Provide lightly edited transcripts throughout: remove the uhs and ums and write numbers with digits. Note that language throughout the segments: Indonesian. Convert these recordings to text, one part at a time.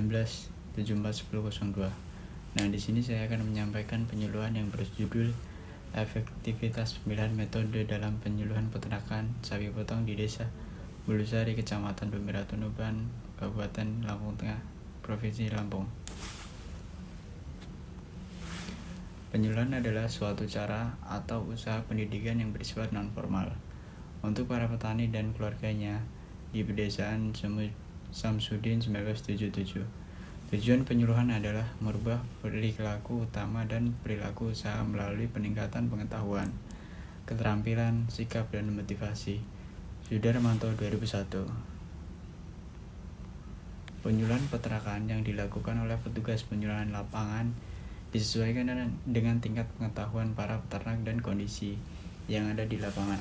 1974-1002. Nah, di sini saya akan menyampaikan penyuluhan yang berjudul Efektivitas Pemilihan Metode dalam Penyuluhan Peternakan Sapi Potong di Desa Bulusari, Kecamatan Bumiratunuban, Kabupaten Lampung Tengah, Provinsi Lampung. Penyuluhan adalah suatu cara atau usaha pendidikan yang bersifat non-formal untuk para petani dan keluarganya di pedesaan Samsudin 1977. Tujuan penyuluhan adalah merubah perilaku utama dan perilaku usaha melalui peningkatan pengetahuan, keterampilan, sikap, dan motivasi. Sudarmanto 2001. Penyuluhan peternakan yang dilakukan oleh petugas penyuluhan lapangan disesuaikan dengan tingkat pengetahuan para peternak dan kondisi yang ada di lapangan.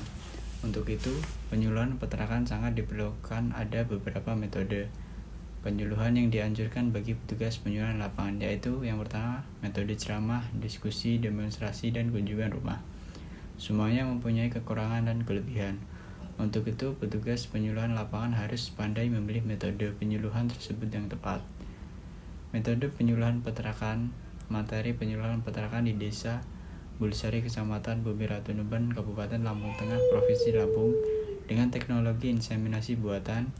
Untuk itu, penyuluhan peternakan sangat diperlukan. Ada beberapa metode penyuluhan yang dianjurkan bagi petugas penyuluhan lapangan, yaitu yang pertama, metode ceramah, diskusi, demonstrasi, dan kunjungan rumah. Semuanya mempunyai kekurangan dan kelebihan. Untuk itu, petugas penyuluhan lapangan harus pandai memilih metode penyuluhan tersebut yang tepat. Metode penyuluhan peternakan. Materi penyuluhan peternakan di Desa Bulusari, Kecamatan Bumiratunuban, Kabupaten Lampung Tengah, Provinsi Lampung, dengan teknologi inseminasi buatan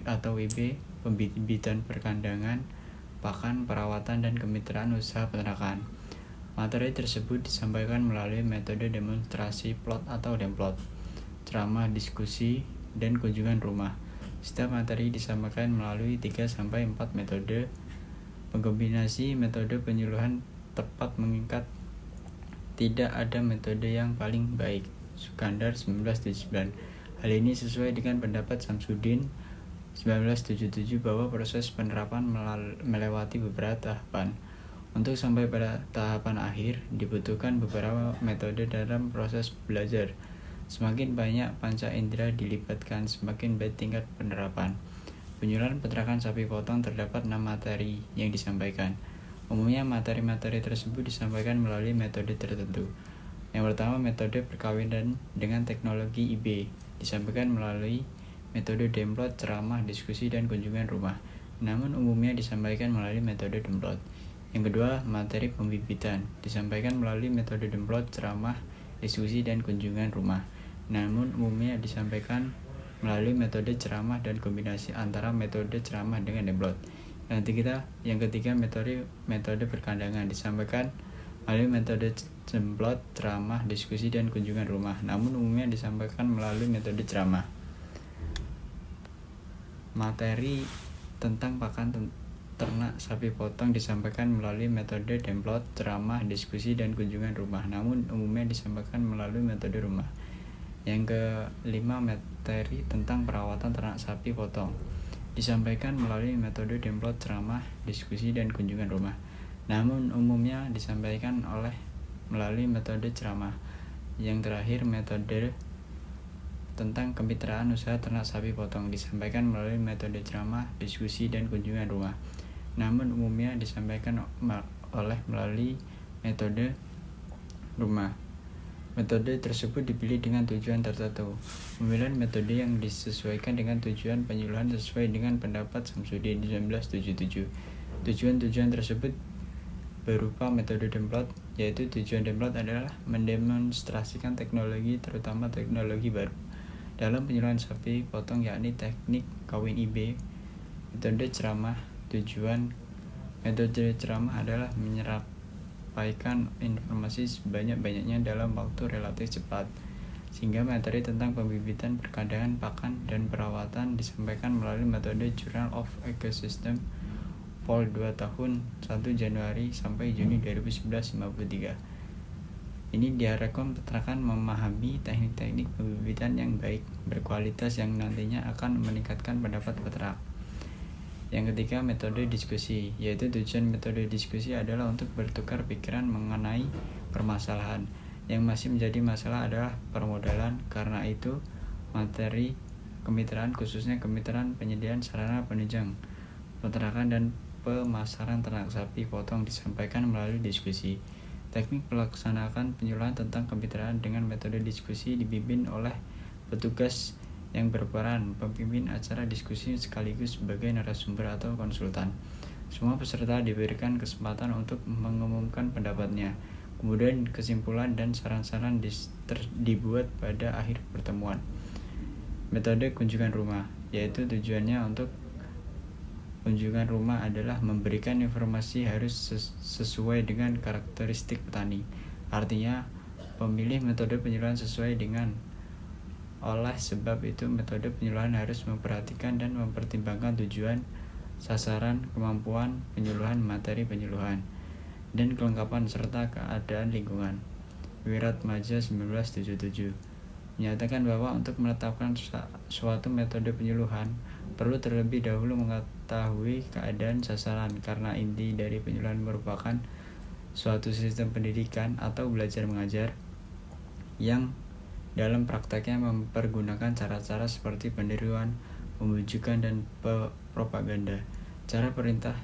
atau IB, pembibitan perkandangan, pakan, perawatan, dan kemitraan usaha peternakan. Materi tersebut disampaikan melalui metode demonstrasi plot atau demplot, ceramah, diskusi, dan kunjungan rumah. Setiap materi disampaikan melalui 3-4 metode. Pengkombinasi metode penyuluhan tepat mengikat tidak ada metode yang paling baik. Sukandar 1979. Hal ini sesuai dengan pendapat Samsudin 1977 bahwa proses penerapan melewati beberapa tahapan. Untuk sampai pada tahapan akhir dibutuhkan beberapa metode dalam proses belajar. Semakin banyak panca indera dilibatkan, semakin baik tingkat penerapan. Penyuluhan peternakan sapi potong terdapat 6 materi yang disampaikan. Umumnya materi-materi tersebut disampaikan melalui metode tertentu. Yang pertama, metode perkawinan dengan teknologi IB disampaikan melalui metode demplot, ceramah, diskusi, dan kunjungan rumah. Namun umumnya disampaikan melalui metode demplot. Yang kedua, materi pembibitan disampaikan melalui metode demplot, ceramah, diskusi, dan kunjungan rumah. Namun umumnya disampaikan melalui metode ceramah dan kombinasi antara metode ceramah dengan demplot. Yang ketiga metode perkandangan disampaikan melalui metode demplot, ceramah, diskusi, dan kunjungan rumah. Namun umumnya disampaikan melalui metode ceramah. Materi tentang pakan ternak sapi potong disampaikan melalui metode demplot, ceramah, diskusi, dan kunjungan rumah. Namun umumnya disampaikan melalui metode rumah. Yang kelima, materi tentang perawatan ternak sapi potong disampaikan melalui metode demplot, ceramah, diskusi, dan kunjungan rumah. Namun umumnya disampaikan melalui metode ceramah. Yang terakhir, metode tentang kemitraan usaha ternak sapi potong disampaikan melalui metode ceramah, diskusi, dan kunjungan rumah. Namun umumnya disampaikan melalui metode rumah. Metode tersebut dipilih dengan tujuan tertentu. Pemilihan metode yang disesuaikan dengan tujuan penyuluhan sesuai dengan pendapat Samsudin 1977. Tujuan-tujuan tersebut berupa metode demplot, yaitu tujuan demplot adalah mendemonstrasikan teknologi, terutama teknologi baru dalam penyuluhan sapi potong, yakni teknik kawin IB. Metode ceramah. Tujuan metode ceramah adalah menyampaikan informasi sebanyak-banyaknya dalam waktu relatif cepat, sehingga materi tentang pembibitan perkandangan, pakan, dan perawatan disampaikan melalui metode Journal of Ecosystem Vol 2 tahun 1 Januari sampai Juni 1953. Ini diharapkan peternakan memahami teknik-teknik pembibitan yang baik, berkualitas, yang nantinya akan meningkatkan pendapat peternak. Yang ketiga, metode diskusi, yaitu tujuan metode diskusi adalah untuk bertukar pikiran mengenai permasalahan. Yang masih menjadi masalah adalah permodalan. Karena itu, materi kemitraan, khususnya kemitraan penyediaan sarana penunjang peternakan dan pemasaran ternak sapi potong, disampaikan melalui diskusi. Teknik pelaksanaan penyuluhan tentang kemitraan dengan metode diskusi dipimpin oleh petugas yang berperan pemimpin acara diskusi sekaligus sebagai narasumber atau konsultan. Semua peserta diberikan kesempatan untuk mengumumkan pendapatnya. Kemudian kesimpulan dan saran-saran dibuat pada akhir pertemuan. Metode kunjungan rumah, yaitu tujuannya untuk kunjungan rumah adalah memberikan informasi harus sesuai dengan karakteristik petani. Artinya, pemilih metode penyuluhan sesuai dengan oleh sebab itu metode penyuluhan harus memperhatikan dan mempertimbangkan tujuan, sasaran, kemampuan penyuluhan, materi penyuluhan, dan kelengkapan serta keadaan lingkungan. Wiratmaja 1977 menyatakan bahwa untuk menetapkan suatu metode penyuluhan perlu terlebih dahulu mengetahui keadaan sasaran, karena inti dari penyuluhan merupakan suatu sistem pendidikan atau belajar mengajar yang dalam prakteknya mempergunakan cara-cara seperti peniruan, pembujukan, dan propaganda. Cara perintah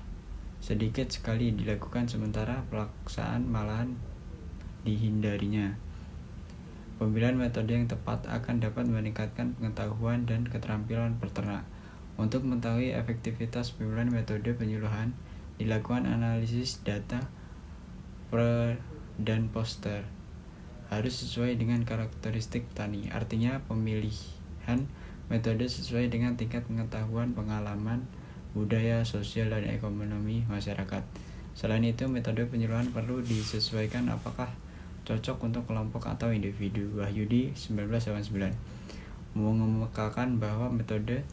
sedikit sekali dilakukan sementara pelaksanaan malahan dihindarinya. Pemilihan metode yang tepat akan dapat meningkatkan pengetahuan dan keterampilan peternak. Untuk mengetahui efektivitas pemilihan metode penyuluhan, dilakukan analisis data pre dan poster. Harus sesuai dengan karakteristik petani. Artinya pemilihan metode sesuai dengan tingkat pengetahuan, pengalaman, budaya, sosial, dan ekonomi masyarakat. Selain itu, metode penyuluhan perlu disesuaikan apakah cocok untuk kelompok atau individu. Wahyudi 1989 mengemukakan bahwa metode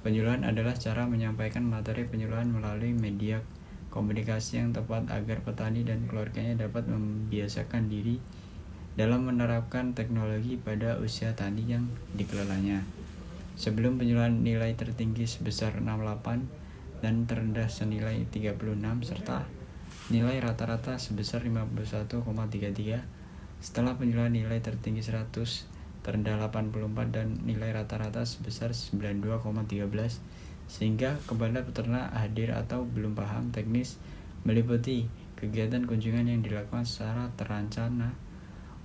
penyuluhan adalah cara menyampaikan materi penyuluhan melalui media komunikasi yang tepat agar petani dan keluarganya dapat membiasakan diri dalam menerapkan teknologi pada usia tani yang dikelolanya. Sebelum penyuluhan, nilai tertinggi sebesar 68 dan terendah senilai 36 serta nilai rata-rata sebesar 51,33. Setelah penyuluhan, nilai tertinggi 100, terendah 84 dan nilai rata-rata sebesar 92,13. Sehingga kepada peternak hadir atau belum paham teknis meliputi kegiatan kunjungan yang dilakukan secara terencana.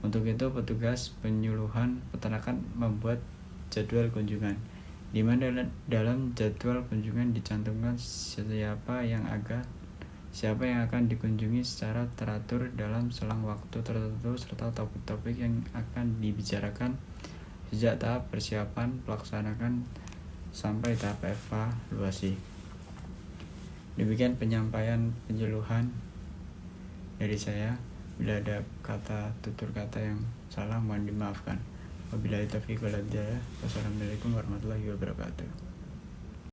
Untuk itu, petugas penyuluhan peternakan membuat jadwal kunjungan, di mana dalam jadwal kunjungan dicantumkan siapa yang akan dikunjungi secara teratur dalam selang waktu tertentu serta topik-topik yang akan dibicarakan sejak tahap persiapan, pelaksanaan, sampai tahap evaluasi. Demikian penyampaian penyuluhan dari saya. Bila ada tutur kata yang salah mohon dimaafkan. Wabillahi taufiq wal hidayah. Wassalamualaikum warahmatullahi wabarakatuh.